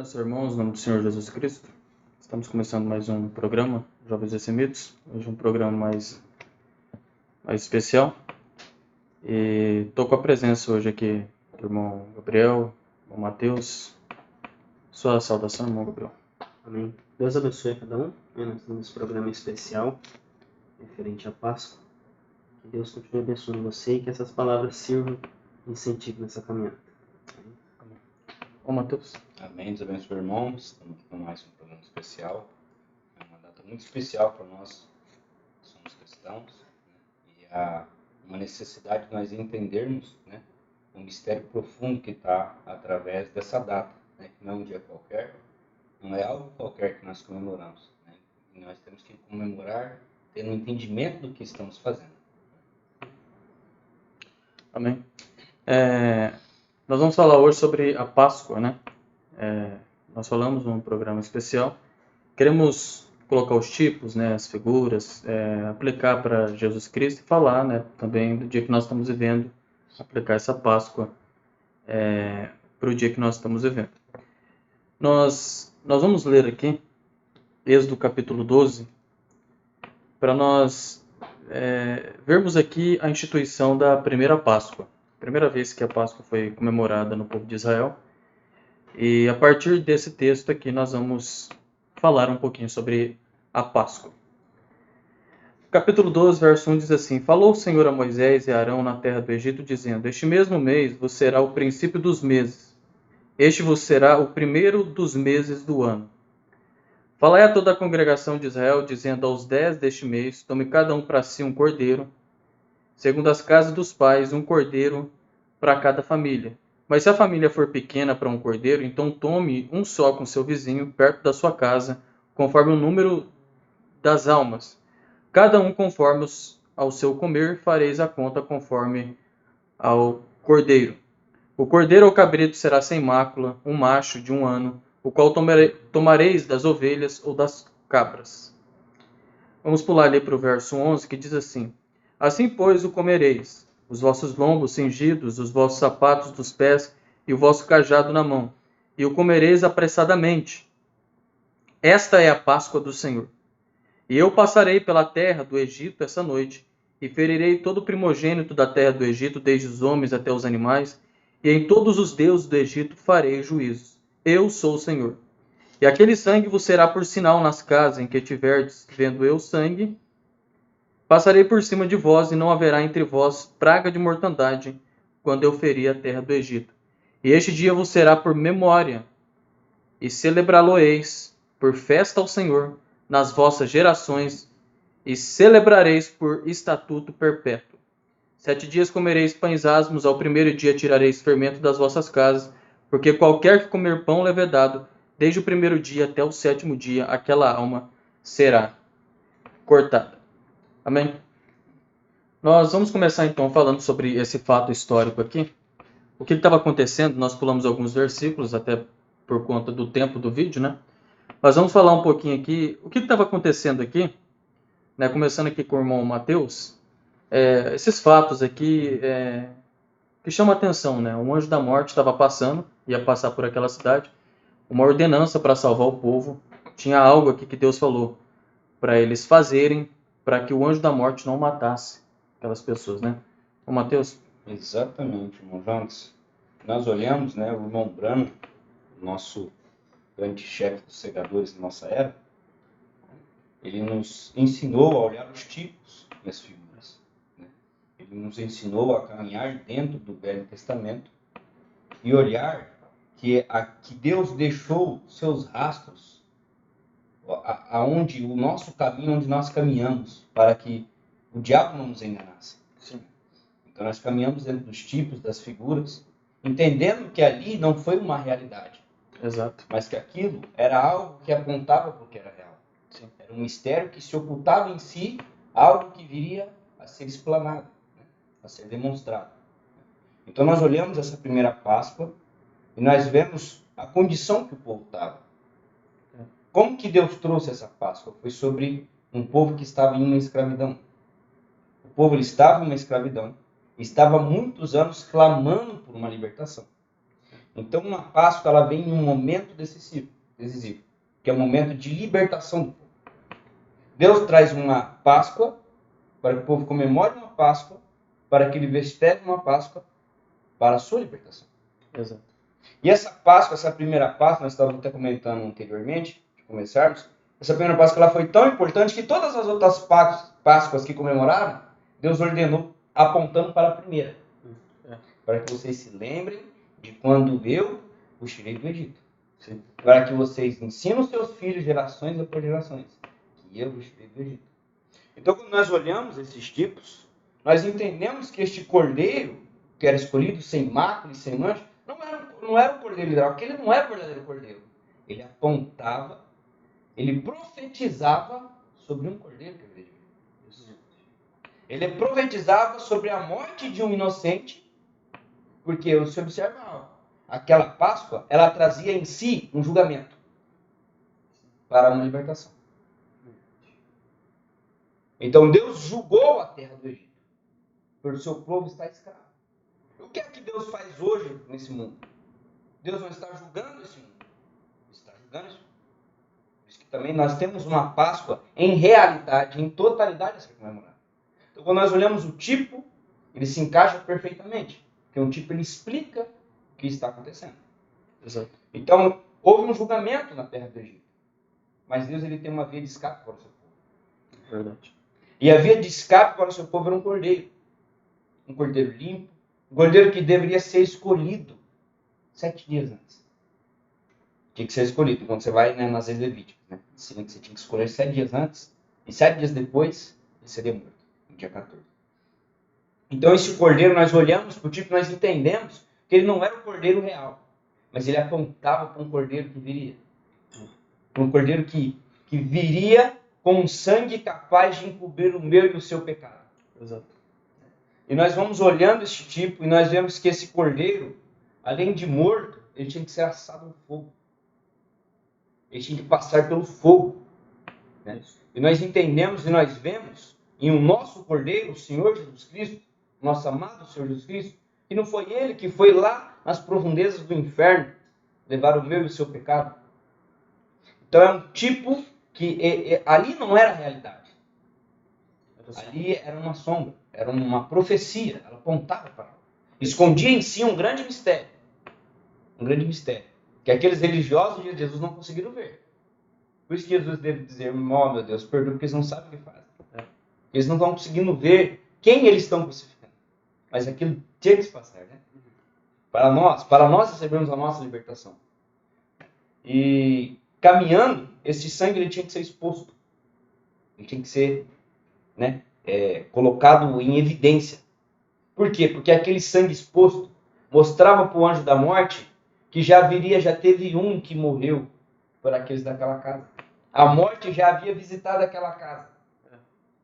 Paz, irmãos, em nome do Senhor Jesus Cristo. Estamos começando mais um programa, Jovens Ressemidos. Hoje um programa mais especial. E estou com a presença hoje aqui do irmão Gabriel, irmão Mateus. Sua saudação, irmão Gabriel. Amém. Deus abençoe a cada um. Nós temos esse programa especial referente à Páscoa. Que Deus continue abençoando você e que essas palavras sirvam de incentivo nessa caminhada. Amém. Ô Mateus. Amém. Deus abençoe, irmãos. Estamos aqui com mais um programa especial. É uma data muito especial para nós que somos cristãos. E há uma necessidade de nós entendermos, o mistério profundo que está através dessa data. Que não é um dia qualquer, não é algo qualquer que nós comemoramos. E nós temos que comemorar tendo um entendimento do que estamos fazendo. Amém. Nós vamos falar hoje sobre a Páscoa, né? Nós falamos num programa especial. Queremos colocar os tipos, as figuras, aplicar para Jesus Cristo e falar, também do dia que nós estamos vivendo, aplicar essa Páscoa para o dia que nós estamos vivendo. Nós vamos ler aqui Êxodo capítulo 12 para nós vermos aqui a instituição da primeira Páscoa. Primeira vez que a Páscoa foi comemorada no povo de Israel. E a partir desse texto aqui nós vamos falar um pouquinho sobre a Páscoa. Capítulo 12, verso 1 diz assim: Falou o Senhor a Moisés e a Arão na terra do Egito, dizendo: Este mesmo mês vos será o princípio dos meses. Este vos será o primeiro dos meses do ano. Falai a toda a congregação de Israel, dizendo: Aos 10 deste mês, tome cada um para si um cordeiro, segundo as casas dos pais, um cordeiro para cada família. Mas se a família for pequena para um cordeiro, então tome um só com seu vizinho, perto da sua casa, conforme o número das almas. Cada um conforme ao seu comer, fareis a conta conforme ao cordeiro. O cordeiro ou cabrito será sem mácula, um macho de 1 ano, o qual tomareis das ovelhas ou das cabras. Vamos pular ali para o verso 11, que diz assim: Assim, pois, o comereis, os vossos lombos cingidos, os vossos sapatos dos pés e o vosso cajado na mão, e o comereis apressadamente. Esta é a Páscoa do Senhor. E eu passarei pela terra do Egito essa noite, e ferirei todo o primogênito da terra do Egito, desde os homens até os animais, e em todos os deuses do Egito farei juízos. Eu sou o Senhor. E aquele sangue vos será por sinal nas casas em que tiverdes, vendo eu sangue, passarei por cima de vós, e não haverá entre vós praga de mortandade, quando eu ferir a terra do Egito. E este dia vos será por memória, e celebrá-lo-eis por festa ao Senhor nas vossas gerações, e celebrareis por estatuto perpétuo. 7 dias comereis pães asmos, ao primeiro dia tirareis fermento das vossas casas, porque qualquer que comer pão levedado, desde o primeiro dia até o 7º dia, aquela alma será cortada. Amém? Nós vamos começar então falando sobre esse fato histórico aqui. O que estava acontecendo, nós pulamos alguns versículos, até por conta do tempo do vídeo, Mas vamos falar um pouquinho aqui, o que estava acontecendo aqui, começando aqui com o irmão Mateus, esses fatos aqui que chamam a atenção, Um anjo da morte estava passando, ia passar por aquela cidade, uma ordenança para salvar o povo, tinha algo aqui que Deus falou para eles fazerem, para que o anjo da morte não matasse aquelas pessoas, Ô Mateus? Exatamente, irmão Jonas. Nós olhamos, o irmão Brano, nosso grande chefe dos segadores da nossa era, ele nos ensinou a olhar os tipos e as figuras. Ele nos ensinou a caminhar dentro do Velho Testamento e olhar que Deus deixou seus rastros aonde o nosso caminho, onde nós caminhamos, para que o diabo não nos enganasse. Sim. Então nós caminhamos dentro dos tipos, das figuras, entendendo que ali não foi uma realidade. Exato. Mas que aquilo era algo que apontava para o que era real. Sim. Era um mistério que se ocultava em si, algo que viria a ser explanado, a ser demonstrado. Então nós olhamos essa primeira Páscoa e nós vemos a condição que o povo estava. Como que Deus trouxe essa Páscoa? Foi sobre um povo que estava em uma escravidão. O povo estava em uma escravidão, estava há muitos anos clamando por uma libertação. Então, uma Páscoa ela vem em um momento decisivo, que é o momento de libertação do povo. Deus traz uma Páscoa para que o povo comemore uma Páscoa, para que ele vestere uma Páscoa para a sua libertação. Exato. E essa Páscoa, essa primeira Páscoa, nós estávamos até comentando anteriormente, de começarmos, essa primeira Páscoa ela foi tão importante que todas as outras Páscoas que comemoraram, Deus ordenou apontando para a primeira. Para que vocês se lembrem de quando eu os tirei do Egito. Sim. Para que vocês ensinem os seus filhos, gerações após gerações, que eu os tirei do Egito. Então, quando nós olhamos esses tipos, nós entendemos que este cordeiro, que era escolhido sem mácula e sem mancha, não era o cordeiro literal, porque ele não era o verdadeiro cordeiro. Ele apontava, ele profetizava sobre um cordeiro que haveria de vir. Ele profetizava sobre a morte de um inocente, porque você observa algo. Aquela Páscoa, ela trazia em si um julgamento para uma libertação. Então Deus julgou a terra do Egito, porque o seu povo está escravo. O que é que Deus faz hoje nesse mundo? Deus não está julgando esse mundo. Está julgando esse mundo. Por isso que também nós temos uma Páscoa em realidade, em totalidade a ser comemorada. Então quando nós olhamos o tipo, ele se encaixa perfeitamente. Porque o tipo ele explica o que está acontecendo. Exato. Então houve um julgamento na terra do Egito. Mas Deus ele tem uma via de escape para o seu povo. Verdade. E a via de escape para o seu povo era um cordeiro. Um cordeiro limpo. Um cordeiro que deveria ser escolhido 7 dias antes. Tinha que ser escolhido. Quando você vai nas leis levíticas, ensina que você tinha que escolher 7 dias antes. E 7 dias depois, ele seria morto. No dia 14. Então esse cordeiro, nós olhamos para o tipo, nós entendemos que ele não era o cordeiro real. Mas ele apontava para um cordeiro que viria. Para um cordeiro que viria com um sangue capaz de encobrir o meu e o seu pecado. Exato. E nós vamos olhando esse tipo e nós vemos que esse cordeiro, além de morto, ele tinha que ser assado no fogo. Ele tinha que passar pelo fogo. Né? E nós entendemos e nós vemos em o nosso cordeiro, o Senhor Jesus Cristo, nosso amado Senhor Jesus Cristo, que não foi ele que foi lá nas profundezas do inferno levar o meu e o seu pecado. Então é um tipo que ali não era a realidade. Ali era uma sombra, era uma profecia, ela apontava para ela. Escondia em si um grande mistério. Um grande mistério. Que aqueles religiosos de Jesus não conseguiram ver. Por isso que Jesus deve dizer, oh meu Deus, perdoa, porque eles não sabem o que fazem. Eles não estão conseguindo ver quem eles estão crucificando. Mas aquilo tinha que se passar, né? Para nós recebemos a nossa libertação. E caminhando, esse sangue ele tinha que ser exposto. Ele tinha que ser colocado em evidência. Por quê? Porque aquele sangue exposto mostrava para o anjo da morte que já teve um que morreu por aqueles daquela casa. A morte já havia visitado aquela casa.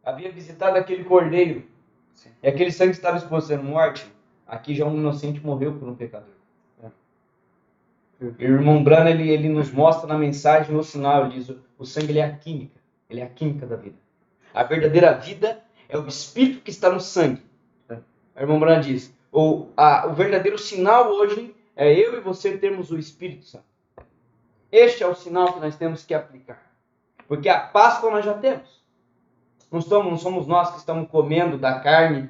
Havia visitado aquele cordeiro. Sim. E aquele sangue estava exposto sendo morte. Aqui já um inocente morreu por um pecador. O irmão Brano, ele nos mostra na mensagem, no sinal, ele diz, o sangue ele é a química. Ele é a química da vida. A verdadeira vida é o espírito que está no sangue. O irmão Brano diz, o verdadeiro sinal hoje é eu e você termos o Espírito Santo. Este é o sinal que nós temos que aplicar. Porque a Páscoa nós já temos. Não somos nós que estamos comendo da carne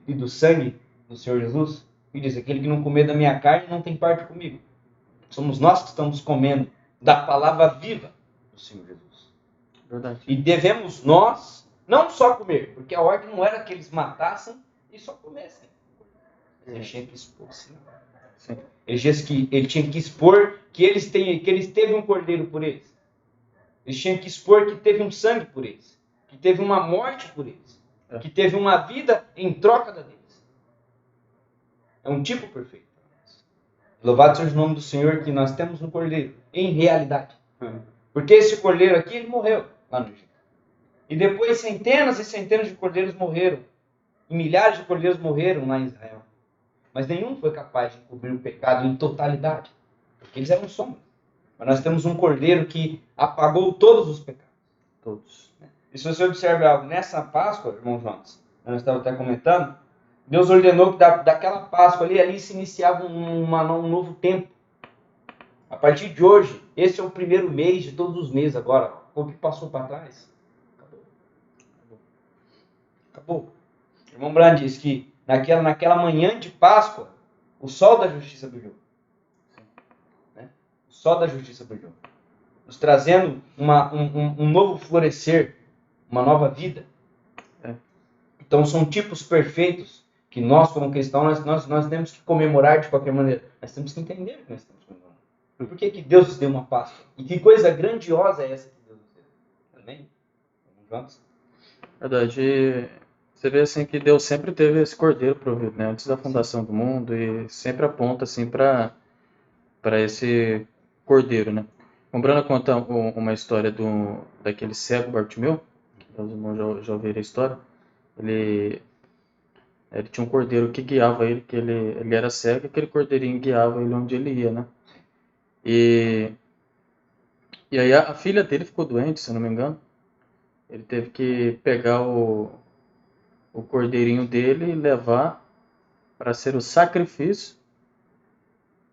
e do sangue do Senhor Jesus. E diz, aquele que não comer da minha carne não tem parte comigo. Somos nós que estamos comendo da palavra viva do Senhor Jesus. Verdade. E devemos nós não só comer, porque a ordem não era que eles matassem e só comessem. Ele tinha que expor, sim. Ele tinha que expor que eles teve um cordeiro por eles. Eles tinham que expor que teve um sangue por eles. Que teve uma morte por eles. Que teve uma vida em troca da deles. É um tipo perfeito. Louvado seja o nome do Senhor que nós temos um cordeiro em realidade. Porque esse cordeiro aqui, ele morreu lá no Egito. E depois centenas e centenas de cordeiros morreram. E milhares de cordeiros morreram lá em Israel. Mas nenhum foi capaz de cobrir o pecado em totalidade. Porque eles eram sombras. Mas nós temos um cordeiro que apagou todos os pecados. Todos. E se você observar algo nessa Páscoa, irmão Jonas, nós estávamos até comentando, Deus ordenou que daquela Páscoa ali se iniciava um novo tempo. A partir de hoje, esse é o primeiro mês de todos os meses agora. O que passou para trás? Acabou. O irmão Brand diz que naquela manhã de Páscoa, o sol da justiça brilhou. Né? O sol da justiça brilhou. Nos trazendo um novo florescer, uma nova vida. Então são tipos perfeitos que nós, como cristãos, nós temos que comemorar de qualquer maneira. Nós temos que entender o que nós estamos comemorando. Por que Deus nos deu uma Páscoa? E que coisa grandiosa é essa que Deus nos deu? Amém? Vamos juntos? Verdade. Você vê assim que Deus sempre teve esse cordeiro provido, né? Antes da fundação do mundo, e sempre aponta assim para esse cordeiro, né? O Brana conta uma história daquele cego Bartimeu, os irmãos já ouviram a história. Ele tinha um cordeiro que guiava ele, que ele era cego, e aquele cordeirinho guiava ele onde ele ia, né? E aí a filha dele ficou doente, se eu não me engano. Ele teve que pegar o cordeirinho dele e levar para ser o sacrifício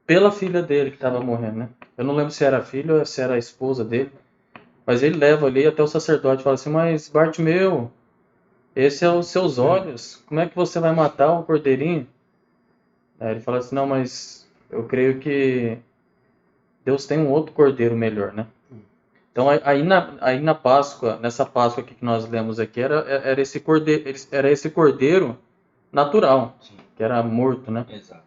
pela filha dele que estava morrendo, né? Eu não lembro se era a filha ou se era a esposa dele, mas ele leva ali até o sacerdote e fala assim: mas Bartimeu, esse é os seus olhos, como é que você vai matar o cordeirinho? Aí ele fala assim: não, mas eu creio que Deus tem um outro cordeiro melhor, né? Então aí na Páscoa, nessa Páscoa aqui que nós lemos aqui, era esse cordeiro natural, Sim. que era morto, né? Exato.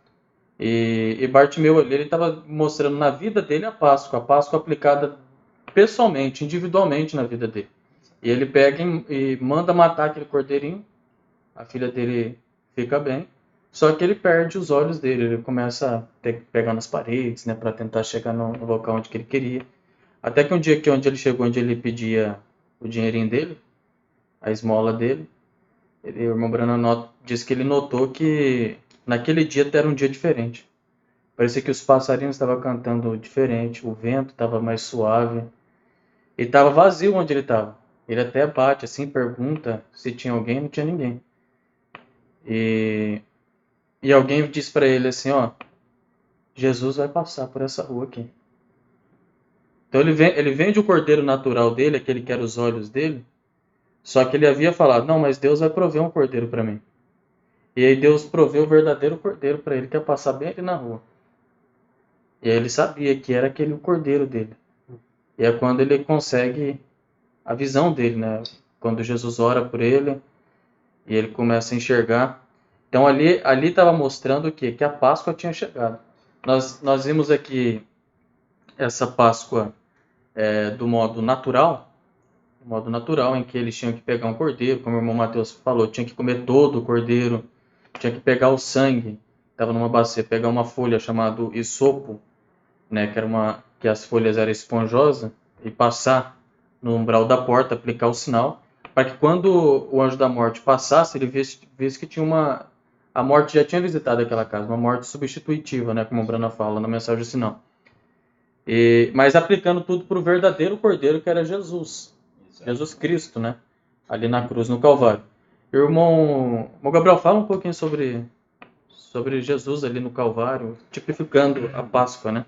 E Bartimeu ali, ele estava mostrando na vida dele a Páscoa aplicada pessoalmente, individualmente na vida dele. E ele pega e manda matar aquele cordeirinho, a filha dele fica bem, só que ele perde os olhos dele, ele começa a ter que pegar nas paredes, né, para tentar chegar no local onde que ele queria. Até que um dia onde ele chegou, onde ele pedia o dinheirinho dele, a esmola dele, o irmão Brana disse que ele notou que naquele dia era um dia diferente. Parecia que os passarinhos estavam cantando diferente, o vento estava mais suave. E estava vazio onde ele estava. Ele até bate assim, pergunta se tinha alguém, não tinha ninguém. E alguém disse para ele assim, ó, Jesus vai passar por essa rua aqui. Então ele vende o cordeiro natural dele, aquele que era os olhos dele, só que ele havia falado, não, mas Deus vai prover um cordeiro para mim. E aí Deus proveu o verdadeiro cordeiro para ele, que ia passar bem ali na rua. E aí ele sabia que era aquele o cordeiro dele. E é quando ele consegue a visão dele, né? Quando Jesus ora por ele e ele começa a enxergar. Então ali estava mostrando o quê? Que a Páscoa tinha chegado. Nós vimos aqui essa Páscoa do modo natural, em que eles tinham que pegar um cordeiro, como o irmão Mateus falou, tinha que comer todo o cordeiro, tinha que pegar o sangue, estava numa bacia, pegar uma folha chamada isopo, né, que as folhas eram esponjosas, e passar no umbral da porta, aplicar o sinal, para que quando o anjo da morte passasse, ele visse que tinha a morte já tinha visitado aquela casa, uma morte substitutiva, né, como o Brana fala na mensagem do sinal. Mas aplicando tudo para o verdadeiro cordeiro, que era Jesus. Exato. Jesus Cristo, né, ali na cruz, no Calvário. Irmão Gabriel, fala um pouquinho sobre Jesus ali no Calvário, tipificando a Páscoa, né?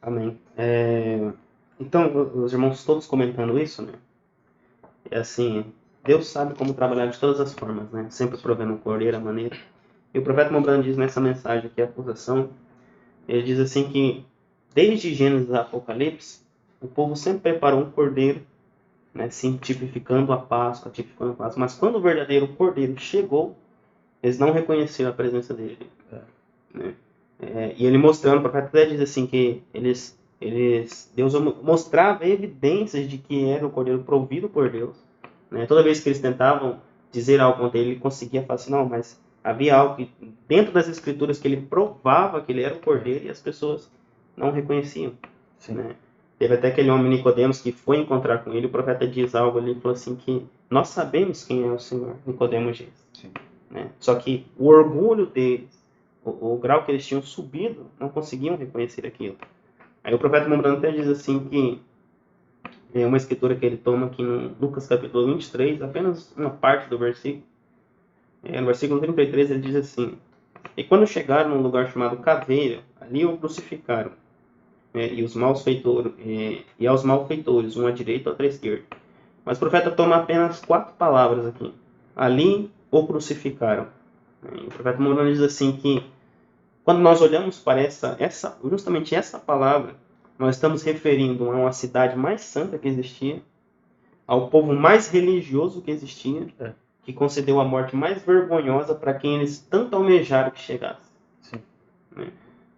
Amém. Então, os irmãos todos comentando isso, né? É assim, Deus sabe como trabalhar de todas as formas, né? Sempre provendo um cordeiro, a maneira. E o profeta Mombrano diz nessa mensagem aqui, a acusação, ele diz assim que, desde Gênesis a Apocalipse, o povo sempre preparou um cordeiro, né? Sim, tipificando a Páscoa, mas quando o verdadeiro cordeiro chegou, eles não reconheceram a presença dele. Né? E ele mostrando, o profeta até diz assim que Deus mostrava evidências de que era o cordeiro provido por Deus. Né? Toda vez que eles tentavam dizer algo contra ele conseguia falar assim, não, mas havia algo que, dentro das escrituras que ele provava que ele era o cordeiro e as pessoas não reconheciam. Né? Teve até aquele homem Nicodemos que foi encontrar com ele, o profeta diz algo ali, falou assim que nós sabemos quem é o Senhor, Nicodemos diz. Né? Só que o orgulho deles, o grau que eles tinham subido, não conseguiam reconhecer aquilo. Aí o profeta Mombrano até diz assim que é uma escritura que ele toma aqui no Lucas capítulo 23, apenas uma parte do versículo, No versículo 33 ele diz assim: E quando chegaram num lugar chamado Caveira, ali o crucificaram, e aos malfeitores, um à direita e outro à esquerda. Mas o profeta toma apenas 4 palavras aqui. Ali o crucificaram. E o profeta Moroni diz assim que quando nós olhamos para justamente essa palavra, nós estamos referindo a uma cidade mais santa que existia, ao povo mais religioso que existia, que concedeu a morte mais vergonhosa para quem eles tanto almejaram que chegasse. Sim.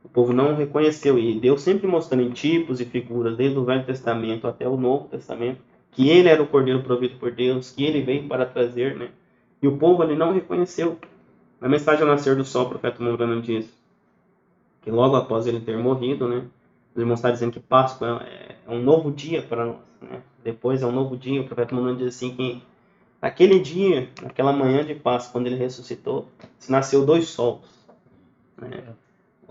O povo não reconheceu, e Deus sempre mostrando em tipos e figuras, desde o Velho Testamento até o Novo Testamento, que ele era o Cordeiro provido por Deus, que ele veio para trazer, né? E o povo ali não reconheceu. Na mensagem ao nascer do sol, o profeta Moroni diz que logo após ele ter morrido, né, os irmãos estão dizendo que Páscoa é um novo dia para nós, né? Depois é um novo dia. O profeta Moroni diz assim que naquele dia, naquela manhã de Páscoa, quando ele ressuscitou, se nasceu 2 sols, né?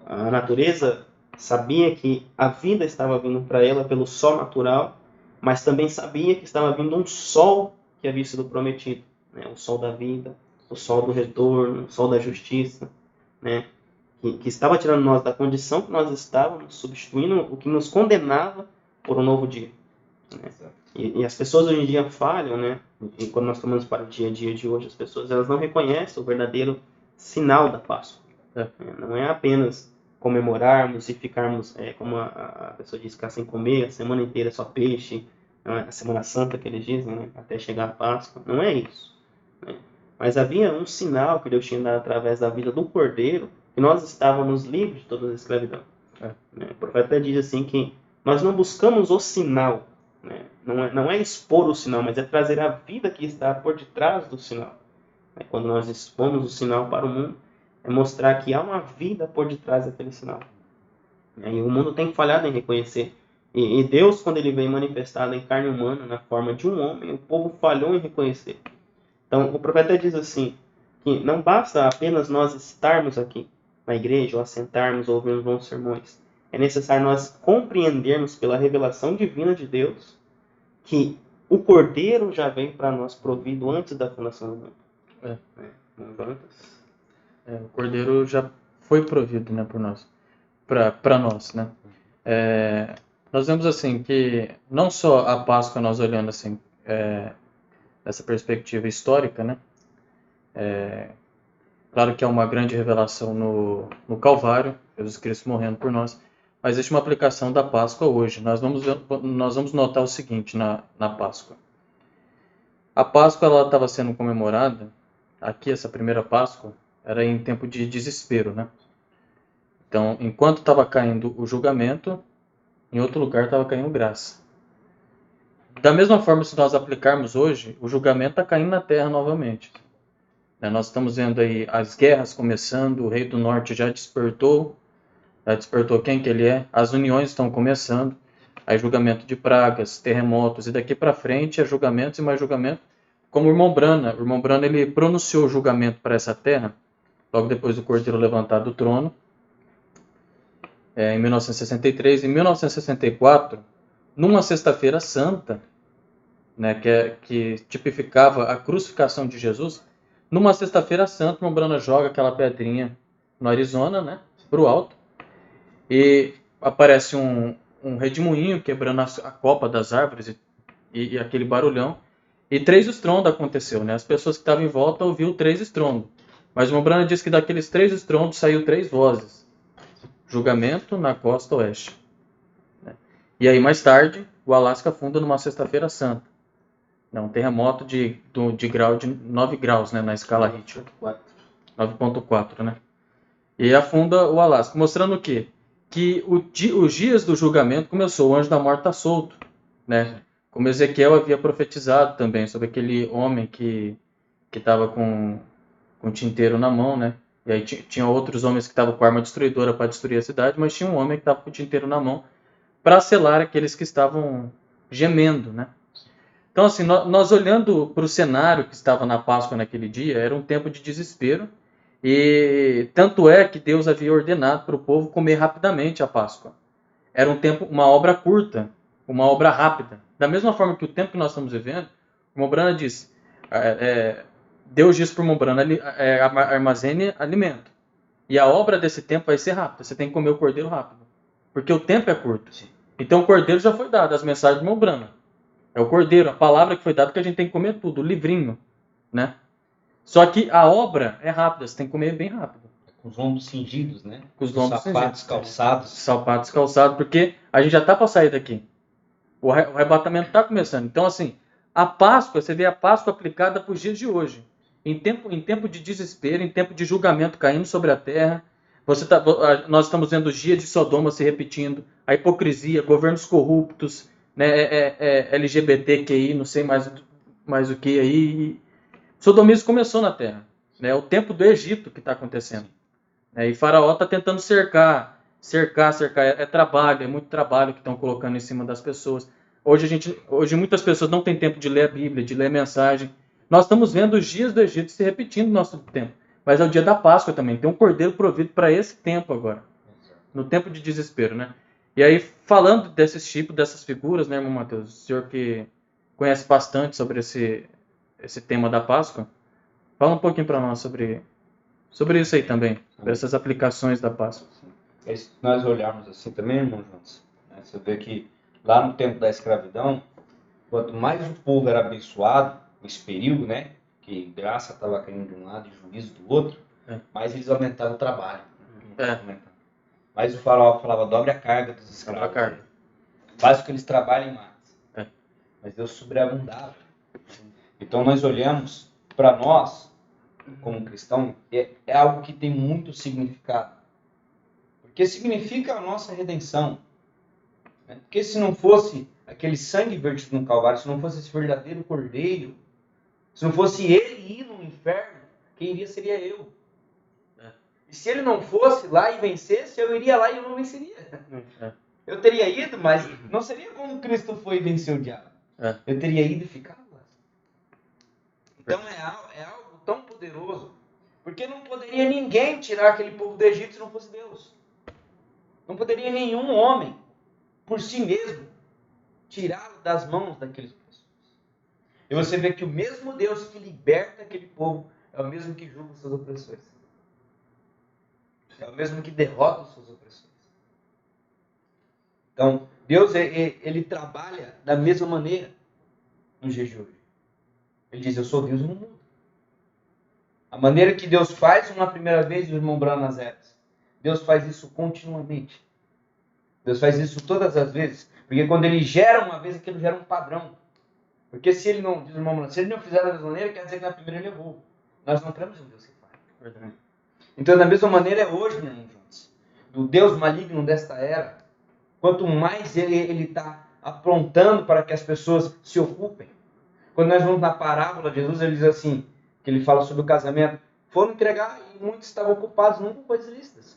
A natureza sabia que a vida estava vindo para ela pelo sol natural, mas também sabia que estava vindo um sol que havia sido prometido, né? O sol da vida, o sol do retorno, o sol da justiça, né? Que estava tirando nós da condição que nós estávamos, substituindo o que nos condenava por um novo dia, né? E as pessoas hoje em dia falham, né? E quando nós tomamos para o dia a dia de hoje, as pessoas elas não reconhecem o verdadeiro sinal da Páscoa. Não é apenas comemorarmos e ficarmos, como a pessoa diz, ficar sem comer a semana inteira só peixe, a Semana Santa que eles dizem, né? Até chegar a Páscoa. Não é isso, né? Mas havia um sinal que Deus tinha dado através da vida do Cordeiro, que nós estávamos livres de toda a escravidão. O profeta diz assim que nós não buscamos o sinal, né? Não é expor o sinal, mas é trazer a vida que está por detrás do sinal. Quando nós expomos o sinal para o mundo, é mostrar que há uma vida por detrás daquele sinal. E o mundo tem falhado em reconhecer. E Deus, quando ele veio manifestado em carne humana, na forma de um homem, o povo falhou em reconhecer. Então, o profeta diz assim, que não basta apenas nós estarmos aqui na igreja, ou assentarmos, ou ouvirmos bons sermões. É necessário nós compreendermos pela revelação divina de Deus que o Cordeiro já veio para nós provido antes da fundação do mundo. O Cordeiro já foi provido, né, por nós, para nós, né? Nós vemos assim que não só a Páscoa nós olhando assim dessa perspectiva histórica, né? Claro que é uma grande revelação no Calvário, Jesus Cristo morrendo por nós, mas existe uma aplicação da Páscoa hoje. Nós vamos notar o seguinte na Páscoa. A Páscoa ela estava sendo comemorada, aqui essa primeira Páscoa, era em tempo de desespero, né? Então, enquanto estava caindo o julgamento, em outro lugar estava caindo graça. Da mesma forma, se nós aplicarmos hoje, o julgamento está caindo na terra novamente. Nós estamos vendo aí as guerras começando, o rei do norte já despertou quem que ele é, as uniões estão começando, aí julgamento de pragas, terremotos, e daqui para frente é julgamentos e mais julgamento, como o irmão Brana. O irmão Brana ele pronunciou o julgamento para essa terra, logo depois do Cordeiro levantar do trono, em 1963. Em 1964, numa sexta-feira santa, né, que tipificava a crucificação de Jesus, numa sexta-feira santa, o irmão Brana joga aquela pedrinha no Arizona, né, para o alto, e aparece um redemoinho quebrando a copa das árvores e aquele barulhão, e 3 estrondos aconteceu, né? As pessoas que estavam em volta ouviram 3 estrondos, mas o irmão Brana diz que daqueles 3 estrondos saiu 3 vozes: julgamento na costa oeste. E aí mais tarde o Alasca afunda numa sexta-feira santa, um terremoto de 9 graus, né, na escala Richter, 9.4, né? E afunda o Alasca, mostrando o quê? Que os dias do julgamento começou, o anjo da morte está solto, né? Como Ezequiel havia profetizado também sobre aquele homem que estava com o tinteiro na mão, né? E aí tinha outros homens que estavam com arma destruidora para destruir a cidade, mas tinha um homem que estava com o tinteiro na mão para selar aqueles que estavam gemendo, né? Então, assim, nós olhando para o cenário que estava na Páscoa naquele dia, era um tempo de desespero, e tanto é que Deus havia ordenado para o povo comer rapidamente a Páscoa. Era uma obra curta, uma obra rápida. Da mesma forma que o tempo que nós estamos vivendo, como o Brana disse, Deus diz para o Mombrano, armazene alimento. E a obra desse tempo vai ser rápida. Você tem que comer o cordeiro rápido. Porque o tempo é curto. Sim. Então o cordeiro já foi dado, as mensagens do Mombrano. É o cordeiro, a palavra que foi dada que a gente tem que comer tudo, o livrinho, né? Só que a obra é rápida, você tem que comer bem rápido. Com os lombos cingidos, né? Com os lombos sapatos calçados. Sapatos calçados, porque a gente já está para sair daqui. O arrebatamento está começando. Então, assim, a Páscoa, você vê a Páscoa aplicada para os dias de hoje. Em tempo de desespero, em tempo de julgamento caindo sobre a terra. Nós estamos vendo os dias de Sodoma se repetindo, a hipocrisia, governos corruptos, né, LGBTQI, não sei mais o que aí. Sodomismo começou na terra. Né, é o tempo do Egito que está acontecendo. E Faraó está tentando cercar. É trabalho, é muito trabalho que estão colocando em cima das pessoas. Hoje muitas pessoas não têm tempo de ler a Bíblia, de ler a mensagem. Nós estamos vendo os dias do Egito se repetindo no nosso tempo. Mas é o dia da Páscoa também. Tem um cordeiro provido para esse tempo agora. No tempo de desespero, né? E aí, falando desses tipos, dessas figuras, né, irmão Mateus? O senhor que conhece bastante sobre esse tema da Páscoa, fala um pouquinho para nós sobre isso aí também. Sobre essas aplicações da Páscoa. Se nós olharmos assim também, irmão Jonas, né, você vê que lá no tempo da escravidão, quanto mais o povo era abençoado, nesse período, né, que graça estava caindo de um lado e juízo do outro, mais eles aumentavam o trabalho. Mas o faraó falava, dobre a carga dos escravos. Faz com que eles trabalhem mais. Mas Deus sobreabundava. Então nós olhamos para nós, como cristão, é algo que tem muito significado. Porque significa a nossa redenção. Porque se não fosse aquele sangue vertido no Calvário, se não fosse esse verdadeiro cordeiro, se não fosse ele ir no inferno, quem iria seria eu. E se ele não fosse lá e vencesse, eu iria lá e eu não venceria. Eu teria ido, mas não seria como Cristo foi e venceu o diabo. Eu teria ido e ficado lá. Então é algo tão poderoso, porque não poderia ninguém tirar aquele povo do Egito se não fosse Deus. Não poderia nenhum homem, por si mesmo, tirá-lo das mãos daqueles pessoas. E você vê que o mesmo Deus que liberta aquele povo é o mesmo que julga os seus opressores. É o mesmo que derrota os seus opressores. Então, Deus, ele trabalha da mesma maneira nos dias de hoje. Ele diz, eu sou Deus e não mudo. A maneira que Deus faz uma primeira vez, o irmão Branham nas eras, Deus faz isso continuamente. Deus faz isso todas as vezes. Porque quando ele gera uma vez, aquilo gera um padrão. Porque se ele não, diz o irmão Branham, se ele não fizer da mesma maneira, quer dizer que na primeira ele errou. Nós não cremos em Deus que faz. Então, da mesma maneira é hoje, meu irmão Jones. Do Deus maligno desta era, quanto mais ele está aprontando para que as pessoas se ocupem. Quando nós vamos na parábola de Jesus, ele diz assim, que ele fala sobre o casamento, foram entregar e muitos estavam ocupados não com coisas lícitas.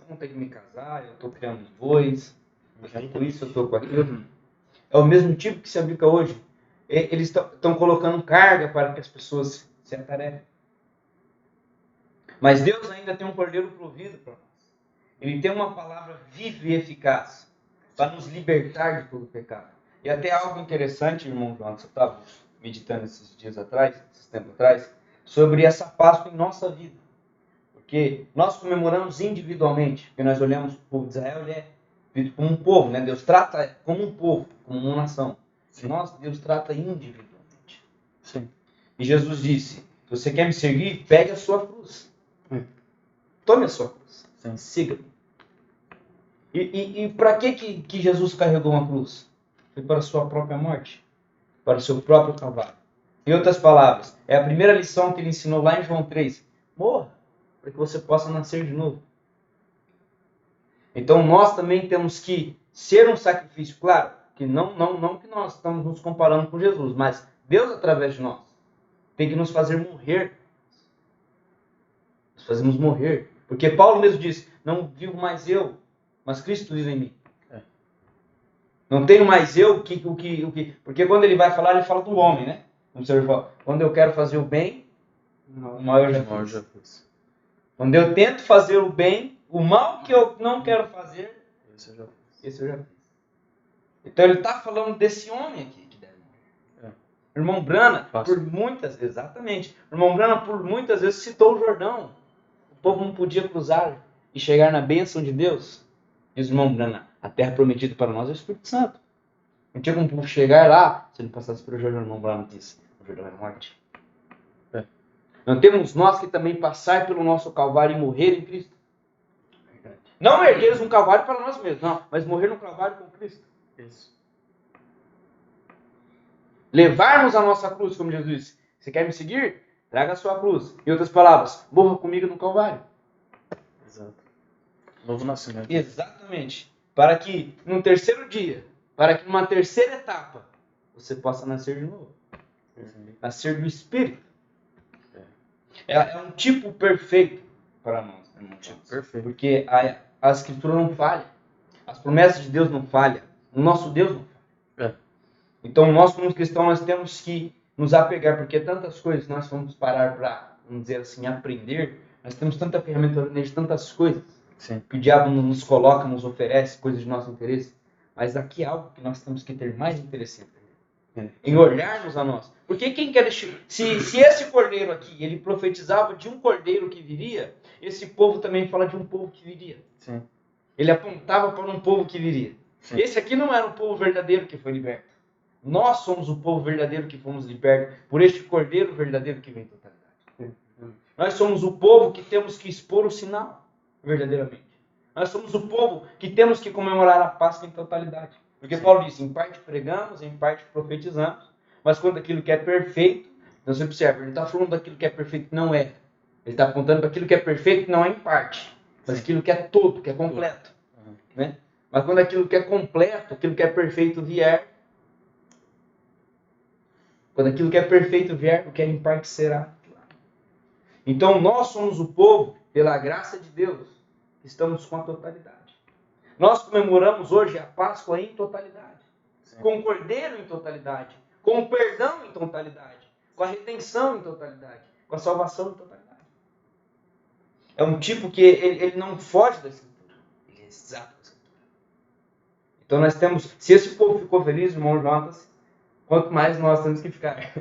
Eu não tenho que me casar, eu estou criando bois, eu já estou isso, eu estou com aquilo. É o mesmo tipo que se aplica hoje. Eles estão colocando carga para que as pessoas se atarefem. Mas Deus ainda tem um cordeiro provido para nós. Ele tem uma palavra viva e eficaz para nos libertar de todo pecado. E até algo interessante, irmão João, você estava meditando esses tempos atrás, sobre essa Páscoa em nossa vida. Porque nós comemoramos individualmente, porque nós olhamos o povo de Israel, ele é visto como um povo, né? Deus trata como um povo, como uma nação. Sim. Nós, Deus trata individualmente. Sim. E Jesus disse, se você quer me seguir, pegue a sua cruz. Tome a sua cruz. Siga-me. E para que Jesus carregou uma cruz? Foi para a sua própria morte. Para o seu próprio calvário. Em outras palavras, é a primeira lição que ele ensinou lá em João 3. Morra, para que você possa nascer de novo. Então nós também temos que ser um sacrifício. Claro, que não que nós estamos nos comparando com Jesus, mas Deus através de nós tem que nos fazer morrer. Nós fazemos morrer. Porque Paulo mesmo disse, não vivo mais eu, mas Cristo vive em mim. Não tenho mais eu o que. Porque quando ele vai falar, ele fala do homem, né? Quando eu quero fazer o bem, o mal eu já fiz. Quando eu tento fazer o bem, o mal que eu não quero fazer, esse eu já fiz. Então ele está falando desse homem aqui que deve morrer. Irmão Brana, Páscoa. por muitas vezes citou o Jordão. O povo não podia cruzar e chegar na bênção de Deus. Diz o irmão Brana, a terra prometida para nós é o Espírito Santo. Não tinha como o povo chegar lá se ele passasse pelo Jordão. O irmão Brana disse, o Jordão é morte. É. Não temos nós que também passar pelo nosso Calvário e morrer em Cristo. Não ergueres um Calvário para nós mesmos, não, mas morrer no Calvário com Cristo. Isso. Levarmos a nossa cruz, como Jesus disse. Você quer me seguir? Traga a sua cruz. Em outras palavras, morra comigo no Calvário. Exato. Novo nascimento. Exatamente. Para que no terceiro dia, para que numa terceira etapa, você possa nascer de novo. Nascer do Espírito. É um tipo perfeito para nós. Perfeito. Porque a Escritura não falha. As promessas de Deus não falham. O nosso Deus não falha. Então nós como cristãos nós temos que nos apegar, porque tantas coisas nós vamos parar para, vamos dizer assim, aprender. Nós temos tanta ferramenta de tantas coisas. Sim. Que o diabo nos coloca, nos oferece, coisas de nosso interesse. Mas aqui é algo que nós temos que ter mais interesse em olharmos a nós. Porque quem quer deixar... Se esse cordeiro aqui, ele profetizava de um cordeiro que viria, esse povo também fala de um povo que viria. Sim. Ele apontava para um povo que viria. Sim. Esse aqui não era o povo verdadeiro que foi liberto. Nós somos o povo verdadeiro que fomos libertos por este cordeiro verdadeiro que vem em totalidade. Nós somos o povo que temos que expor o sinal verdadeiramente. Nós somos o povo que temos que comemorar a Páscoa em totalidade. Porque Paulo disse, em parte pregamos, em parte profetizamos, mas quando aquilo que é perfeito, então você observa, ele está falando daquilo que é perfeito que não é. Ele está apontando para aquilo que é perfeito que não é em parte, mas aquilo que é todo, que é completo. Né? Mas quando aquilo que é completo, aquilo que é perfeito vier, quando aquilo que é perfeito vier, o que é em parte será. Então nós somos o povo, pela graça de Deus, que estamos com a totalidade. Nós comemoramos hoje a Páscoa em totalidade. Sim. Com o Cordeiro em totalidade. Com o perdão em totalidade. Com a redenção em totalidade. Com a salvação em totalidade. É um tipo que ele não foge da Escritura. Ele é exato da Escritura. Então nós temos... Se esse povo ficou feliz, irmão Jonas, quanto mais nós temos que ficar.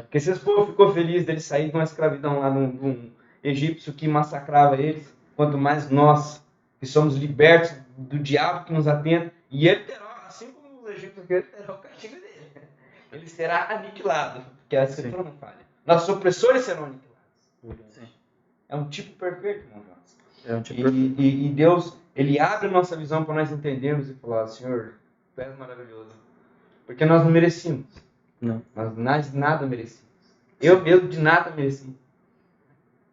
Porque se esse povo ficou feliz dele sair de uma escravidão lá num egípcio que massacrava eles, quanto mais nós, que somos libertos do diabo que nos atenta, e ele terá, assim como os egípcios, ele terá o castigo dele. Ele será aniquilado, porque a Escritura não falha. Nossos opressores serão aniquilados. Sim. É um tipo perfeito, irmão Jonas. É um tipo perfeito. E Deus, ele abre a nossa visão para nós entendermos e falar, Senhor, tu és maravilhoso. Porque nós não merecíamos. Não. Nós nada merecíamos. Eu mesmo de nada mereci.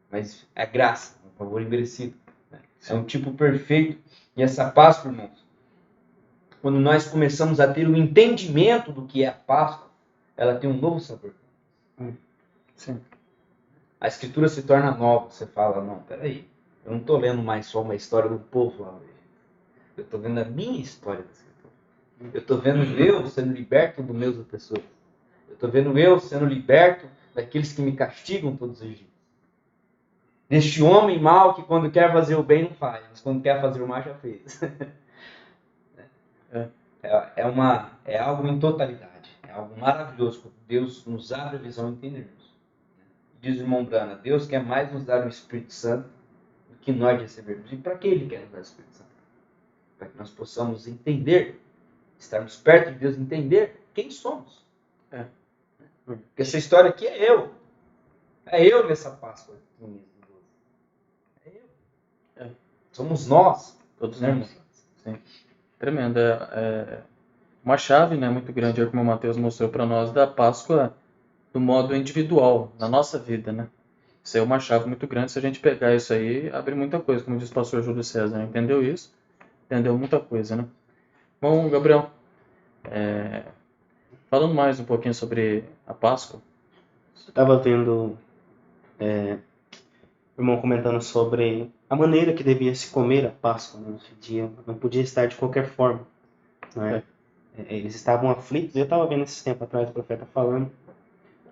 Mas é graça, um favor imerecido. Né? É um tipo perfeito. E essa Páscoa, irmãos, quando nós começamos a ter o entendimento do que é a Páscoa, ela tem um novo sabor. Sim. A Escritura se torna nova. Você fala, não, peraí, eu não estou lendo mais só uma história do povo lá hoje. Eu estou vendo a minha história da Escritura. Eu estou vendo eu sendo liberto dos meus opressores. Eu estou vendo eu sendo liberto daqueles que me castigam todos os dias. Deste homem mau que quando quer fazer o bem não faz, mas quando quer fazer o mal já fez. É algo em totalidade. É algo maravilhoso quando Deus nos abre a visão e entendemos. Diz o irmão Brana, Deus quer mais nos dar o Espírito Santo do que nós recebermos. E para que Ele quer nos dar o Espírito Santo? Para que nós possamos entender, estarmos perto de Deus, entender quem somos. Porque essa história aqui é eu. É eu nessa Páscoa. É eu. Somos nós. Todos nós. Sim. Tremendo. É uma chave, né, muito grande, como o Mateus mostrou para nós, da Páscoa do modo individual, na nossa vida, né? Isso é uma chave muito grande. Se a gente pegar isso aí, abre muita coisa, como diz o pastor Júlio César. Né? Entendeu isso? Entendeu muita coisa, né? Bom, Gabriel, falando mais um pouquinho sobre a Páscoa. Eu estava vendo o irmão comentando sobre a maneira que devia se comer a Páscoa. Né? Nesse dia não podia estar de qualquer forma. Né? Eles estavam aflitos. Eu estava vendo esse tempo atrás o profeta falando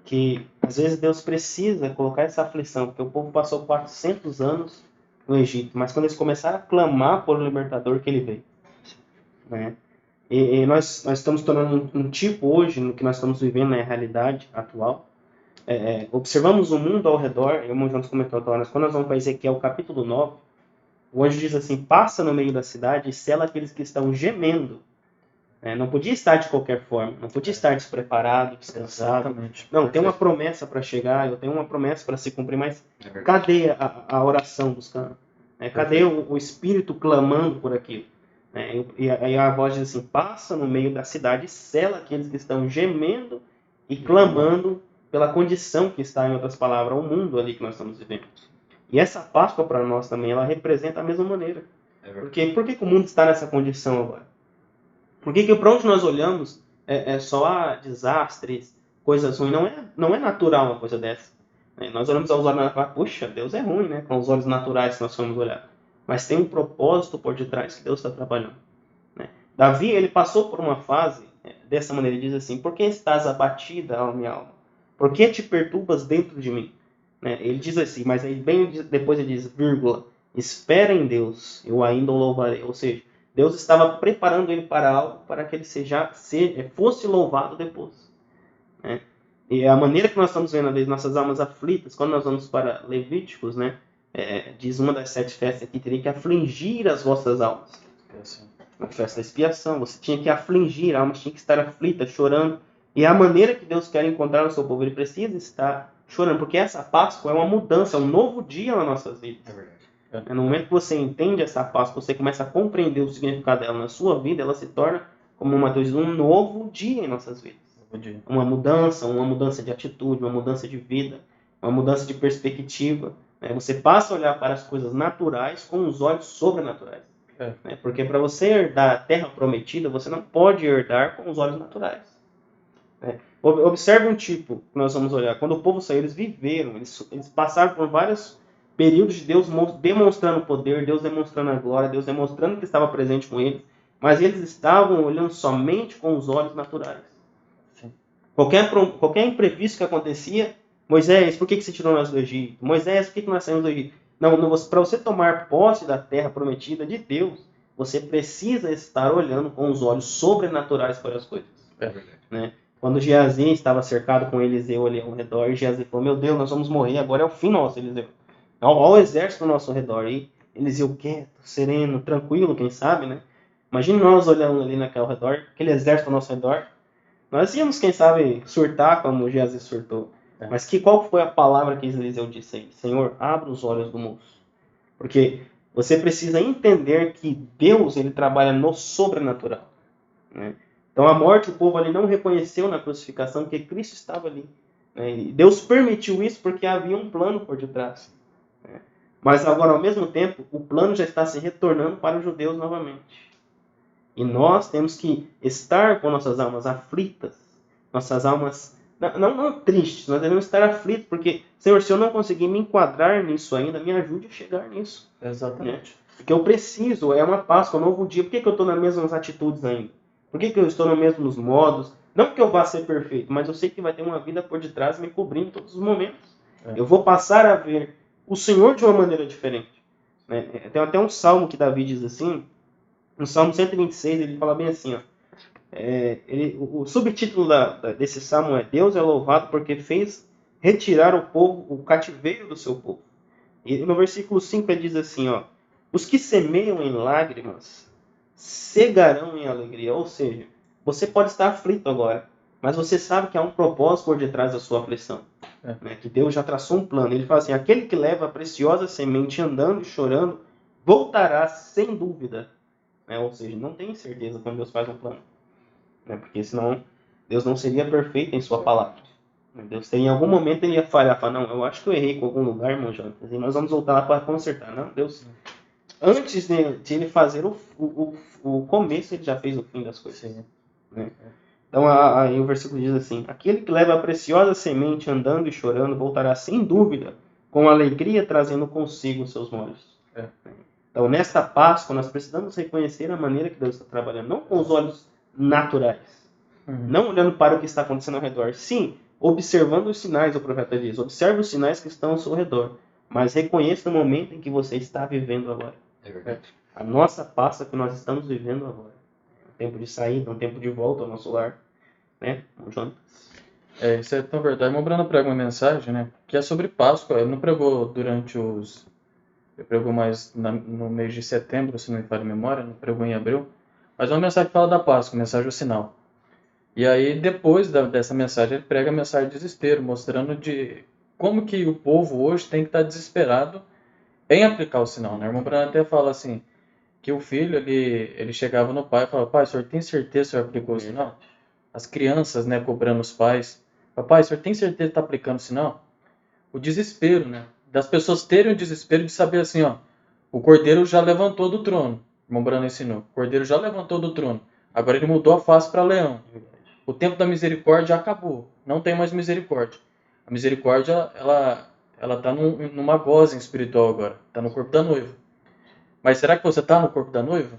que às vezes Deus precisa colocar essa aflição, porque o povo passou 400 anos no Egito, mas quando eles começaram a clamar por um libertador, que ele veio. Né? E nós estamos tornando um tipo hoje, no que nós estamos vivendo na realidade atual. Observamos o mundo ao redor, e o irmão Jonas comentou agora, quando nós vamos para Ezequiel capítulo 9, o anjo diz assim, passa no meio da cidade e sela aqueles que estão gemendo. Não podia estar de qualquer forma, não podia estar despreparado, descansado. Exatamente. Não, tem uma promessa para chegar, eu tenho uma promessa para se cumprir, mas cadê a oração buscando? Cadê o Espírito clamando por aquilo? E aí a voz diz assim, passa no meio da cidade e sela aqueles que estão gemendo e clamando pela condição que está, em outras palavras, o mundo ali que nós estamos vivendo. E essa Páscoa para nós também, ela representa a mesma maneira. Porque por que o mundo está nessa condição agora? Por que para onde nós olhamos só desastres, coisas ruins? Não é natural uma coisa dessa. Nós olhamos aos olhos e falamos, puxa, Deus é ruim, né? Com os olhos naturais que nós vamos olhar. Mas tem um propósito por detrás que Deus está trabalhando. Davi, ele passou por uma fase dessa maneira, ele diz assim, por que estás abatida, ó minha alma? Por que te perturbas dentro de mim? Ele diz assim, mas aí bem depois ele diz, vírgula, espera em Deus, eu ainda o louvarei. Ou seja, Deus estava preparando ele para algo, para que ele fosse louvado depois. E a maneira que nós estamos vendo, às vezes, nossas almas aflitas, quando nós vamos para Levíticos, diz uma das 7 festas que teria que afligir as vossas almas. A festa da expiação, você tinha que afligir, a alma tinha que estar aflita, chorando. E a maneira que Deus quer encontrar o seu povo, ele precisa estar chorando, porque essa Páscoa é uma mudança, é um novo dia nas nossas vidas. É verdade. No momento que você entende essa Páscoa, você começa a compreender o significado dela na sua vida, ela se torna, como o Mateus diz, um novo dia em nossas vidas. Uma mudança de atitude, uma mudança de vida, uma mudança de perspectiva. Você passa a olhar para as coisas naturais com os olhos sobrenaturais. Porque para você herdar a terra prometida, você não pode herdar com os olhos naturais. Observe um tipo que nós vamos olhar. Quando o povo saiu, eles viveram, eles passaram por vários períodos de Deus demonstrando o poder, Deus demonstrando a glória, Deus demonstrando que estava presente com eles, mas eles estavam olhando somente com os olhos naturais. Sim. Qualquer imprevisto que acontecia, Moisés, por que você tirou nós do Egito? Moisés, por que nós saímos do Egito? Não, para você tomar posse da terra prometida de Deus, você precisa estar olhando com os olhos sobrenaturais para as coisas. É verdade. Quando Geazi estava cercado com Eliseu ali ao redor, e Geazi falou, meu Deus, nós vamos morrer, agora é o fim nosso, Eliseu. Olha o exército ao nosso redor aí, Eliseu quieto, sereno, tranquilo, quem sabe, né? Imagine nós olhando ali naquele redor, aquele exército ao nosso redor. Nós íamos, quem sabe, surtar como Geazi surtou. Mas qual foi a palavra que Eliseu disse aí? Senhor, abra os olhos do moço. Porque você precisa entender que Deus, ele trabalha no sobrenatural. Então a morte, o povo ali não reconheceu na crucificação que Cristo estava ali. E Deus permitiu isso porque havia um plano por detrás. Mas agora, ao mesmo tempo, o plano já está se retornando para os judeus novamente. E nós temos que estar com nossas almas aflitas, nossas almas não tristes, nós devemos estar aflitos, porque, Senhor, se eu não conseguir me enquadrar nisso ainda, me ajude a chegar nisso. Exatamente. Porque eu preciso, é uma Páscoa, um novo dia. Por que eu estou nas mesmas atitudes ainda? Por que eu estou nos mesmos modos? Não que eu vá ser perfeito, mas eu sei que vai ter uma vida por detrás me cobrindo em todos os momentos. Eu vou passar a ver o Senhor de uma maneira diferente. Tem até um salmo que Davi diz assim, no Salmo 126, ele fala bem assim, o subtítulo desse salmo é Deus é louvado porque fez retirar o cativeiro do seu povo. E no versículo 5 ele diz assim, os que semeiam em lágrimas cegarão em alegria. Ou seja, você pode estar aflito agora, mas você sabe que há um propósito por detrás da sua aflição. Que Deus já traçou um plano. Ele fala assim, aquele que leva a preciosa semente andando e chorando, voltará sem dúvida. Ou seja, não tem certeza quando Deus faz um plano. Porque senão Deus não seria perfeito em sua palavra. Deus em algum momento ele ia falhar, falar, não, eu acho que eu errei com algum lugar, irmão Jonas, e nós vamos voltar lá para consertar. Não, Deus, antes de ele fazer o começo, ele já fez o fim das coisas. Então aí o versículo diz assim, aquele que leva a preciosa semente andando e chorando, voltará sem dúvida, com alegria trazendo consigo os seus molhos. Então nesta Páscoa nós precisamos reconhecer a maneira que Deus está trabalhando, não com os olhos naturais, não olhando para o que está acontecendo ao redor, sim, observando os sinais, o profeta diz, observe os sinais que estão ao seu redor, mas reconheça o momento em que você está vivendo agora. É verdade. A nossa Páscoa que nós estamos vivendo agora. tempo de saída, um tempo de volta ao nosso lar, né? Jonas? Isso é tão verdade. Irmão Brana prega uma mensagem, né? Que é sobre Páscoa. Ele não pregou durante os... Ele pregou mais no mês de setembro, se não me falha a memória. Não pregou em abril. Mas é uma mensagem que fala da Páscoa, mensagem ao sinal. E aí, depois dessa mensagem, ele prega a mensagem de desespero, mostrando de como que o povo hoje tem que estar desesperado em aplicar o sinal, né? O irmão Brana até fala assim, que o filho, ele chegava no pai e falava, pai, o senhor tem certeza que o senhor aplicou o sinal? As crianças, né, cobrando os pais. Papai, o senhor tem certeza que está aplicando o sinal? O desespero, né? Das pessoas terem o desespero de saber assim, ó, o cordeiro já levantou do trono. O irmão Brana ensinou. O cordeiro já levantou do trono. Agora ele mudou a face para leão. O tempo da misericórdia acabou. Não tem mais misericórdia. A misericórdia, ela está numa gozem espiritual agora. Está no corpo da noiva. Mas será que você está no corpo da noiva?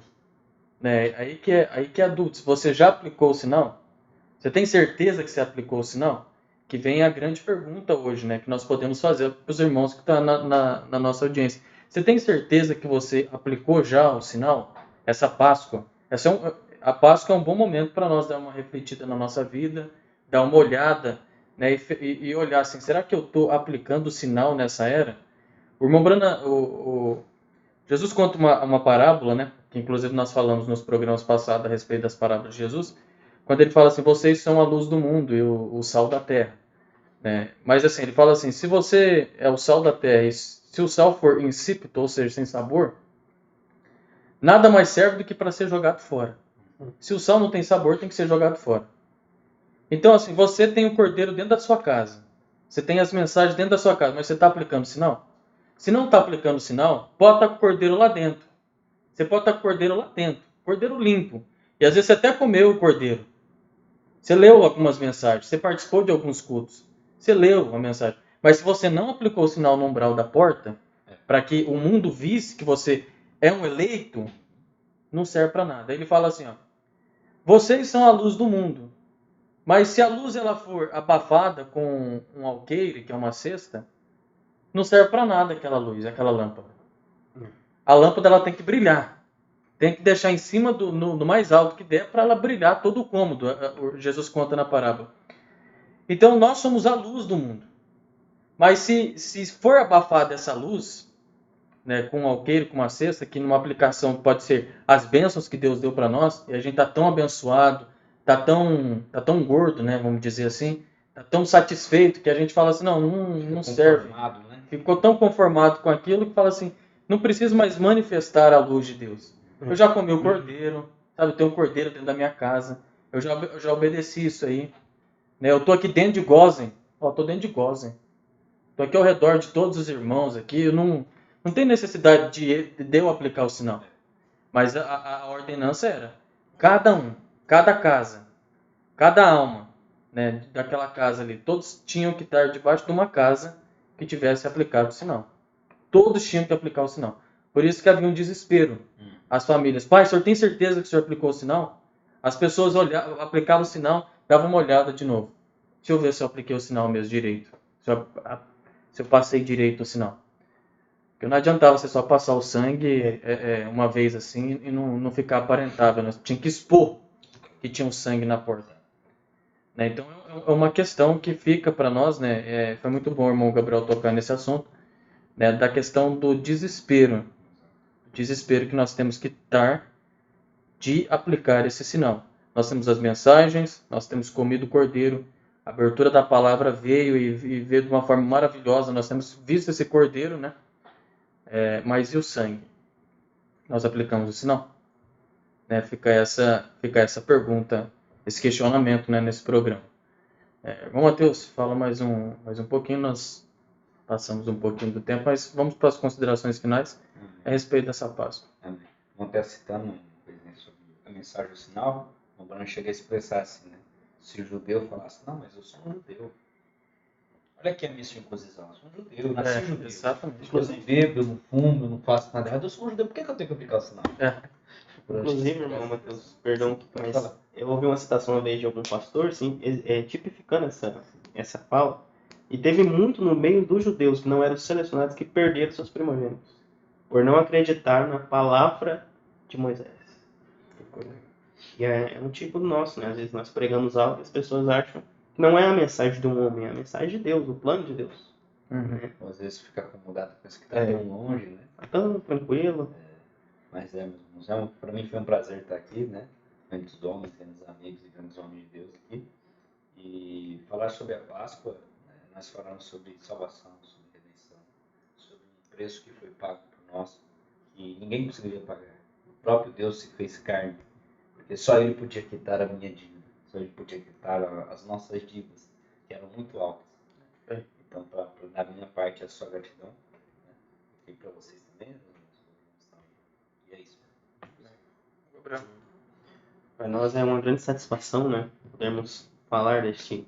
Né? Aí que é adulto. Se você já aplicou o sinal, você tem certeza que você aplicou o sinal? Que vem a grande pergunta hoje, né? Que nós podemos fazer para os irmãos que estão na nossa audiência. Você tem certeza que você aplicou já o sinal? Essa Páscoa? A Páscoa é um bom momento para nós dar uma refletida na nossa vida, dar uma olhada, né? E olhar assim, será que eu estou aplicando o sinal nessa era? O irmão Brana, Jesus conta uma parábola, né? Que inclusive nós falamos nos programas passados a respeito das parábolas de Jesus, quando ele fala assim, vocês são a luz do mundo e o sal da terra. Né? Mas assim, ele fala assim, se você é o sal da terra e se o sal for insípido, ou seja, sem sabor, nada mais serve do que para ser jogado fora. Se o sal não tem sabor, tem que ser jogado fora. Então assim, você tem o cordeiro dentro da sua casa. Você tem as mensagens dentro da sua casa, mas você está aplicando o sinal? Se não está aplicando o sinal, pode estar com o cordeiro lá dentro. Você pode estar com o cordeiro lá dentro. Cordeiro limpo. E às vezes você até comeu o cordeiro. Você leu algumas mensagens. Você participou de alguns cultos. Você leu a mensagem. Mas se você não aplicou o sinal no umbral da porta, para que o mundo visse que você é um eleito, não serve para nada. Ele fala assim, ó, vocês são a luz do mundo. Mas se a luz ela for abafada com um alqueire, que é uma cesta, não serve para nada aquela luz, aquela lâmpada. A lâmpada ela tem que brilhar. Tem que deixar em cima no mais alto que der para ela brilhar todo o cômodo. Jesus conta na parábola. Então nós somos a luz do mundo. Mas se for abafada essa luz, né, com um alqueire, com uma cesta, que numa aplicação pode ser as bênçãos que Deus deu para nós, e a gente está tão abençoado, tá tão gordo, né, vamos dizer assim, tá tão satisfeito que a gente fala assim, não serve. Né? Ficou tão conformado com aquilo que fala assim, não preciso mais manifestar a luz de Deus. Eu já comi o cordeiro, sabe, eu tenho um cordeiro dentro da minha casa, eu já obedeci isso aí. Né, eu estou aqui dentro de Gozen, estou dentro de Gozen. Estou aqui ao redor de todos os irmãos aqui, eu não tem necessidade de eu aplicar o sinal. Mas a ordenança era, cada um, cada casa, cada alma, né, daquela casa ali, todos tinham que estar debaixo de uma casa que tivesse aplicado o sinal. Todos tinham que aplicar o sinal. Por isso que havia um desespero. As famílias, pai, o senhor tem certeza que o senhor aplicou o sinal? As pessoas aplicavam o sinal, davam uma olhada de novo. Deixa eu ver se eu apliquei o sinal mesmo direito. Se eu passei direito o sinal. Porque não adiantava você só passar o sangue uma vez assim e não ficar aparentável. Né? Tinha que expor que tinha um sangue na porta. Né? Então é uma questão que fica para nós. Né? Foi muito bom o irmão Gabriel tocar nesse assunto. Né? Da questão do desespero. O desespero que nós temos que estar de aplicar esse sinal. Nós temos as mensagens, nós temos comido o cordeiro. A abertura da palavra veio e veio de uma forma maravilhosa. Nós temos visto esse cordeiro, né? Mas e o sangue? Nós aplicamos o sinal? Né? Fica essa pergunta, esse questionamento, né, nesse programa. Irmão Matheus, fala mais um pouquinho. Nós passamos um pouquinho do tempo, mas vamos para as considerações finais a respeito dessa Páscoa. Amém. Vamos até citando sobre a mensagem do sinal, o Bruno chega a expressar assim, né? Se o judeu falasse, não, mas eu sou um judeu. Olha aqui a minha circuncisão, eu sou um judeu, eu nasci judeu. Exatamente. Eu não bebo, eu não fumo, eu não faço nada errado, eu sou um judeu, por que eu tenho que aplicar o sinal? Inclusive, irmão Matheus, perdão, mas eu ouvi uma citação uma vez de algum pastor, assim, tipificando essa fala, e teve muito no meio dos judeus que não eram selecionados que perderam seus primogênitos, por não acreditar na palavra de Moisés. que é um tipo do nosso, né? Às vezes nós pregamos algo e as pessoas acham que não é a mensagem de um homem, é a mensagem de Deus, o plano de Deus. Uhum. Ou às vezes fica acomodado com isso que está tão longe, né? Tá tão tranquilo. Mas meus irmãos, para mim foi um prazer estar aqui, né? Grandes homens, grandes amigos e grandes homens de Deus aqui. E falar sobre a Páscoa, né? Nós falamos sobre salvação, sobre redenção, sobre um preço que foi pago por nós, que ninguém conseguiria pagar. O próprio Deus se fez carne, porque só Ele podia quitar a minha dívida, só Ele podia quitar as nossas dívidas, que eram muito altas. Né? Então, da minha parte, é só gratidão. Né? E para vocês também, né? E é isso. Para nós é uma grande satisfação, né? Podermos falar desse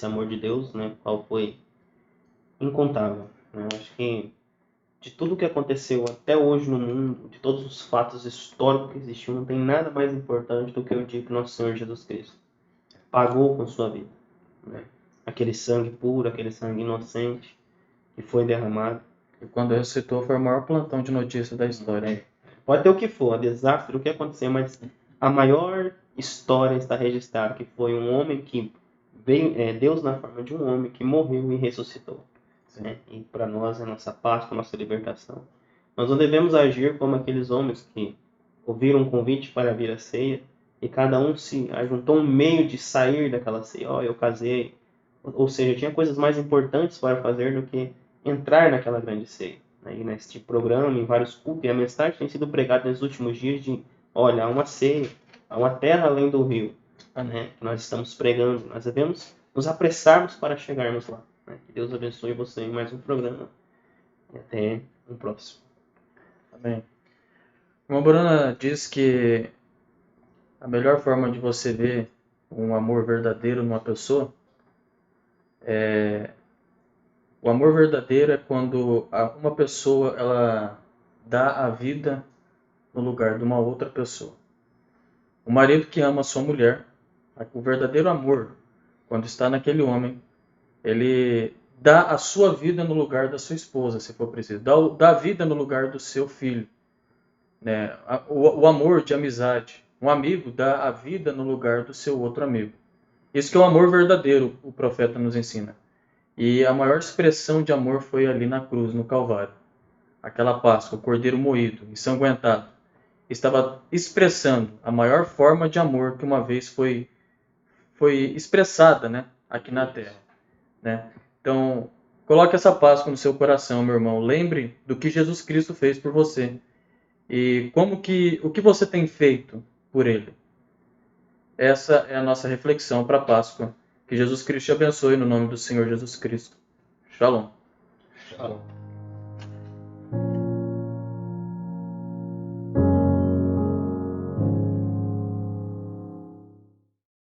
amor de Deus, né? Qual foi incontável. Né? Eu acho que de tudo que aconteceu até hoje no mundo, de todos os fatos históricos que existiam, não tem nada mais importante do que o dia que nosso Senhor Jesus Cristo pagou com sua vida. Né? Aquele sangue puro, aquele sangue inocente que foi derramado. E quando ressuscitou foi o maior plantão de notícias da história. Pode ter o que for, desastre, o que acontecer, mas a maior história está registrada, que foi um homem que veio, Deus na forma de um homem que morreu e ressuscitou. Né? E para nós é a nossa Páscoa, a nossa libertação. Nós não devemos agir como aqueles homens que ouviram um convite para vir à ceia e cada um se ajuntou um meio de sair daquela ceia. Eu casei. Ou seja, tinha coisas mais importantes para fazer do que entrar naquela grande ceia. E neste programa, em vários cultos, e a mensagem tem sido pregada nos últimos dias de, olha, há uma ceia, há uma terra além do rio, né, que nós estamos pregando. Nós devemos nos apressarmos para chegarmos lá. Né? Que Deus abençoe você em mais um programa. E até um próximo. Amém. Irmã Bruna diz que a melhor forma de você ver um amor verdadeiro numa pessoa o amor verdadeiro é quando uma pessoa ela dá a vida no lugar de uma outra pessoa. O marido que ama a sua mulher, o verdadeiro amor, quando está naquele homem, ele dá a sua vida no lugar da sua esposa, se for preciso. Dá a vida no lugar do seu filho. Né? O amor de amizade. Um amigo dá a vida no lugar do seu outro amigo. Isso que é o amor verdadeiro, o profeta nos ensina. E a maior expressão de amor foi ali na cruz, no Calvário. Aquela Páscoa, o cordeiro moído, ensanguentado, estava expressando a maior forma de amor que uma vez foi expressada, né, aqui na Terra. Né? Então, coloque essa Páscoa no seu coração, meu irmão. Lembre do que Jesus Cristo fez por você. E o que você tem feito por Ele. Essa é a nossa reflexão para a Páscoa. Que Jesus Cristo te abençoe no nome do Senhor Jesus Cristo. Shalom. Shalom.